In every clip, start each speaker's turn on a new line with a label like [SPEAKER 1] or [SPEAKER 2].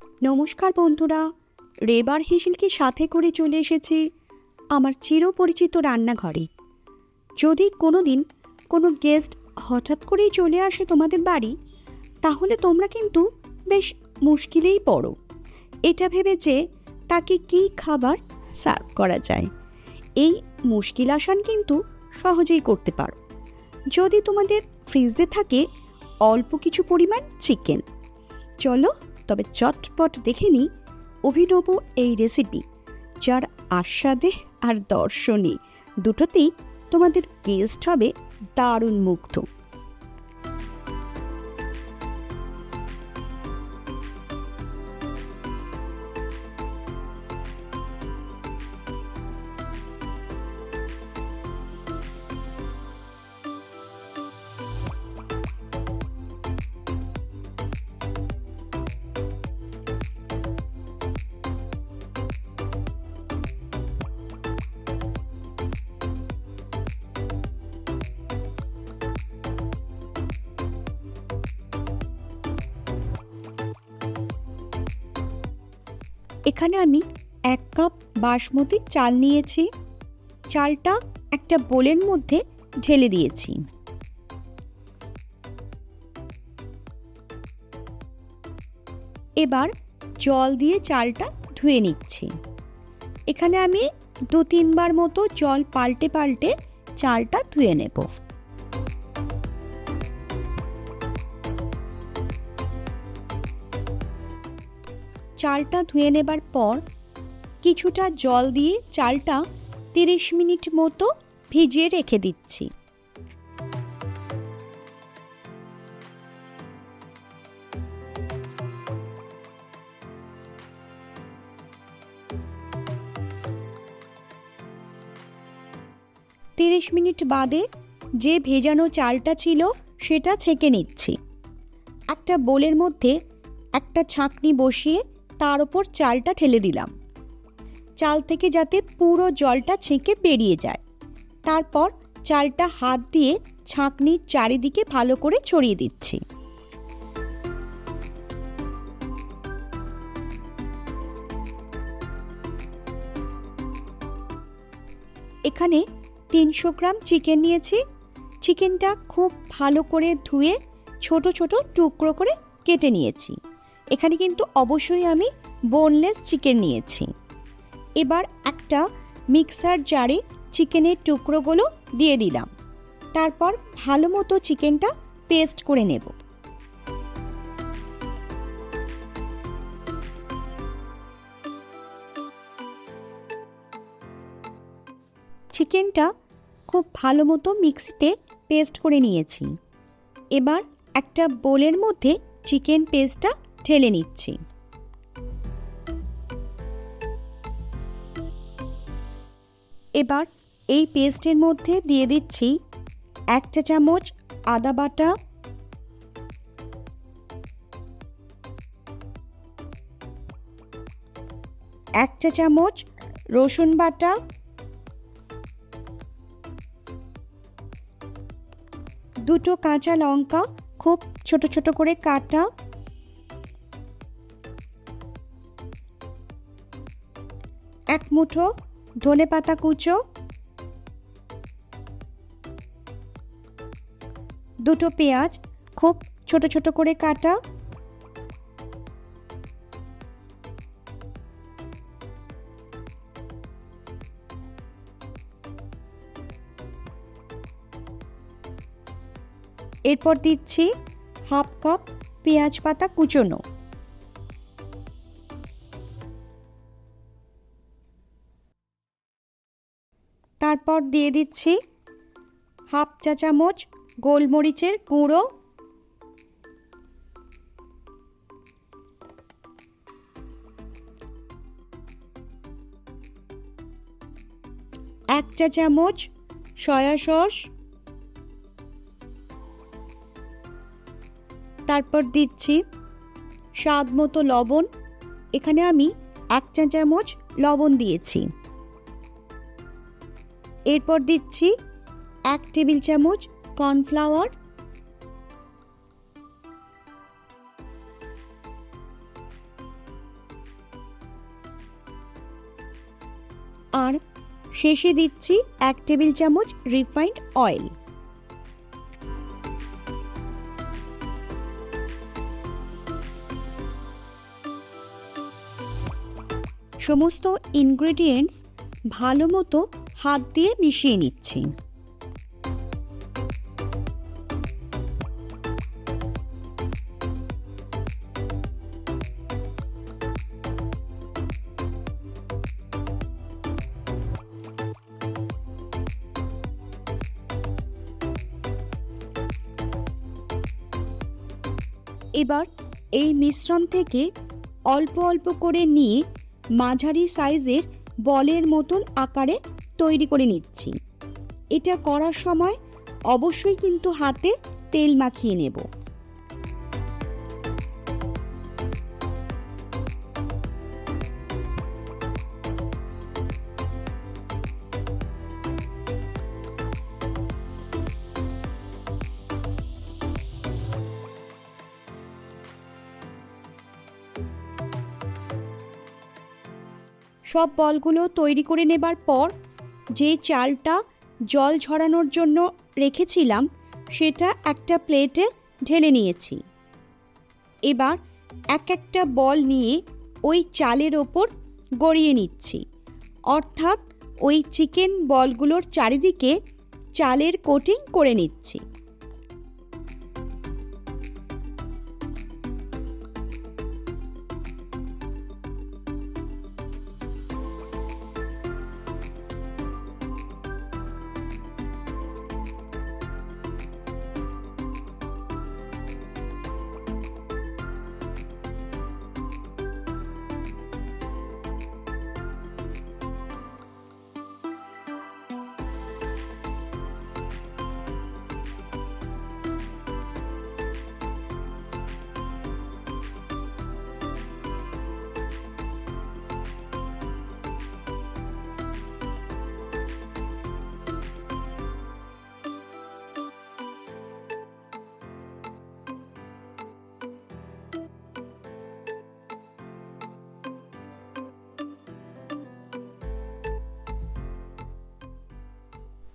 [SPEAKER 1] নমস্কার বন্ধুরা, রেবার হেসেলকে সাথে করে চলে এসেছি আমার চিরপরিচিত রান্নাঘরে। যদি কোনো দিন কোনো গেস্ট হঠাৎ করেই চলে আসে তোমাদের বাড়ি, তাহলে তোমরা কিন্তু বেশ মুশকিলেই পড়ো এটা ভেবে যে তাকে কী খাবার সার্ভ করা যায়। এই মুশকিল আসান কিন্তু সহজেই করতে পারো যদি তোমাদের ফ্রিজে থাকে অল্প কিছু পরিমাণ চিকেন। চলো তবে চটপট দেখে নিই অভিনব এই রেসিপি, যার আস্বাদে আর দর্শনে দুটোতেই তোমাদের গেস্ট হবে দারুণ মুগ্ধ। এখানে আমি 1 কাপ বাসমতি চাল নিয়েছি। চালটা একটা বোলের মধ্যে ঢেলে দিয়েছি। এবার জল দিয়ে চালটা ধুয়ে নিচ্ছি। এখানে আমি 2-3 বার মতো জল পাল্টে পাল্টে চালটা ধুয়ে নেব। চালটা ধুয়ে নেবার পর কিছুটা জল দিয়ে চালটা 30 মিনিট মতো ভিজিয়ে রেখে দিচ্ছি। তিরিশ মিনিট বাদে যে ভেজানো চালটা ছিল সেটা ছেঁকে নিচ্ছি। একটা বোলের মধ্যে একটা ছাঁকনি বসিয়ে তার ওপর চালটা ঢেলে দিলাম, চাল থেকে যাতে পুরো জলটা ছেঁকে বেরিয়ে যায়। তারপর চালটা হাত দিয়ে ছাঁকনির চারিদিকে ভালো করে ছড়িয়ে দিচ্ছি। এখানে 300 গ্রাম চিকেন নিয়েছি। চিকেনটা খুব ভালো করে ধুয়ে ছোট ছোট টুকরো করে কেটে নিয়েছি। এখানে কিন্তু অবশ্যই আমি বোনলেস চিকেন নিয়েছি। এবার একটা মিক্সার জারে চিকেনের টুকরোগুলো দিয়ে দিলাম। তারপর ভালো মতো চিকেনটা পেস্ট করে নেব। চিকেনটা খুব ভালো মতো মিক্সিতে পেস্ট করে নিয়েছি। এবার একটা বোলের মধ্যে চিকেন পেস্টটা ঢেলে নিচ্ছি। এবার এই পেস্টের মধ্যে দিয়ে দিচ্ছি 1 চা চামচ আদা বাটা, 1 চা চামচ রসুন বাটা, 2 কাঁচা লঙ্কা খুব ছোট ছোট করে কাটা, 1 মুঠো ধনেপাতা কুচো, 2 পেঁয়াজ খুব ছোট ছোট করে কাটা, এরপর দিচ্ছি 1/2 কাপ পেঁয়াজ পাতা কুচোনো, তারপর দিয়ে দিচ্ছি 1/2 চা চামচ গোলমরিচের গুঁড়ো, 1 চা চামচ সয়া সস, তারপর দিচ্ছি স্বাদ মতো লবণ। এখানে আমি 1 চা চামচ লবণ দিয়েছি। এরপর দিচ্ছি 1 টেবিল চামচ কর্নফ্লাওয়ার, আর শেষে দিচ্ছি 1 টেবিল চামচ রিফাইন্ড অয়েল। সমস্ত ইনগ্রেডিয়েন্টস ভালো মতো হাত দিয়ে মিশিয়ে নিচ্ছি। এবার এই মিশ্রণ থেকে অল্প অল্প করে নিয়ে মাঝারি সাইজের বলের মতন আকারে তৈরি করে নিচ্ছি। এটা করার সময় অবশ্যই কিন্তু হাতে তেল মাখিয়ে নেব। সব বলগুলো তৈরি করে নেবার পর যে চালটা জল ঝরানোর জন্য রেখেছিলাম সেটা একটা প্লেটে ঢেলে নিয়েছি। এবার এক একটা বল নিয়ে ওই চালের ওপর গড়িয়ে নিচ্ছি, অর্থাৎ ওই চিকেন বলগুলোর চারিদিকে চালের কোটিং করে নিচ্ছি।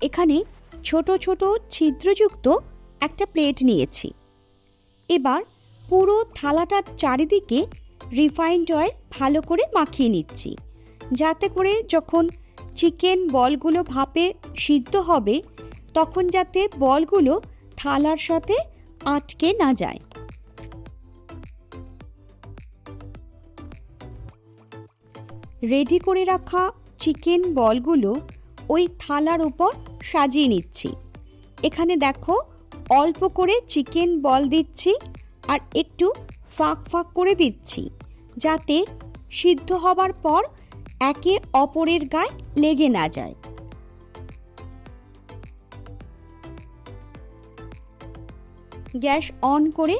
[SPEAKER 1] এখানে ছোট ছোট ছিদ্রযুক্ত একটা প্লেট নিয়েছি। এবার পুরো থালাটার চারিদিকে রিফাইন্ড অয়েল ভালো করে মাখিয়ে নিচ্ছি, যাতে করে যখন চিকেন বলগুলো ভাপে সিদ্ধ হবে তখন যাতে বলগুলো থালার সাথে আটকে না যায়। রেডি করে রাখা চিকেন বলগুলো ওই থালার উপর সাজিয়ে নিচ্ছি। এখানে দেখো অল্প করে চিকেন বল দিচ্ছি আর একটু ফাঁক ফাঁক করে দিচ্ছি, যাতে সিদ্ধ হবার পর একে অপরের গায়ে লেগে না যায়। গ্যাস অন করে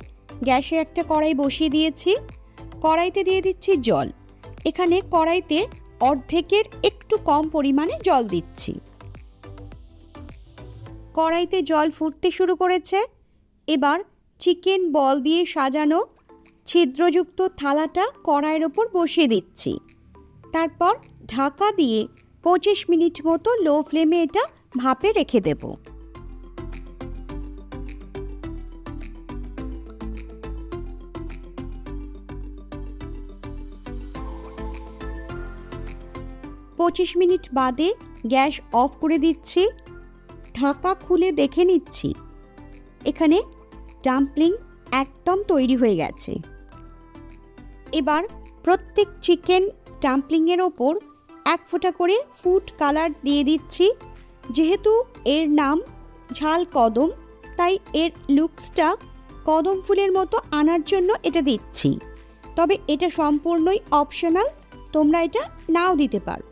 [SPEAKER 1] গ্যাসে একটা কড়াই বসিয়ে দিয়েছি। কড়াইতে দিয়ে দিচ্ছি জল। এখানে কড়াইতে অর্ধেকের একটু কম পরিমাণে জল দিচ্ছি। কড়াইতে জল ফুটতে শুরু করেছে। এবার চিকেন বল দিয়ে সাজানো ছিদ্রযুক্ত থালাটা কড়াইয়ের ওপর বসিয়ে দিচ্ছি। তারপর ঢাকা দিয়ে 25 মিনিট মতো লো ফ্লেমে এটা ভাপে রেখে দেব। পঁচিশ মিনিট বাদে গ্যাস অফ করে দিচ্ছি। ঢাকা খুলে দেখে নিচ্ছি, এখানে ডাম্পলিং একদম তৈরি হয়ে গেছে। এবার প্রত্যেক চিকেন ডাম্পলিংয়ের ওপর 1 ফোঁটা করে ফুড কালার দিয়ে দিচ্ছি। যেহেতু এর নাম ঝাল কদম, তাই এর লুকসটা কদম ফুলের মতো আনার জন্য এটা দিচ্ছি। তবে এটা সম্পূর্ণই অপশনাল, তোমরা এটা নাও দিতে পারো।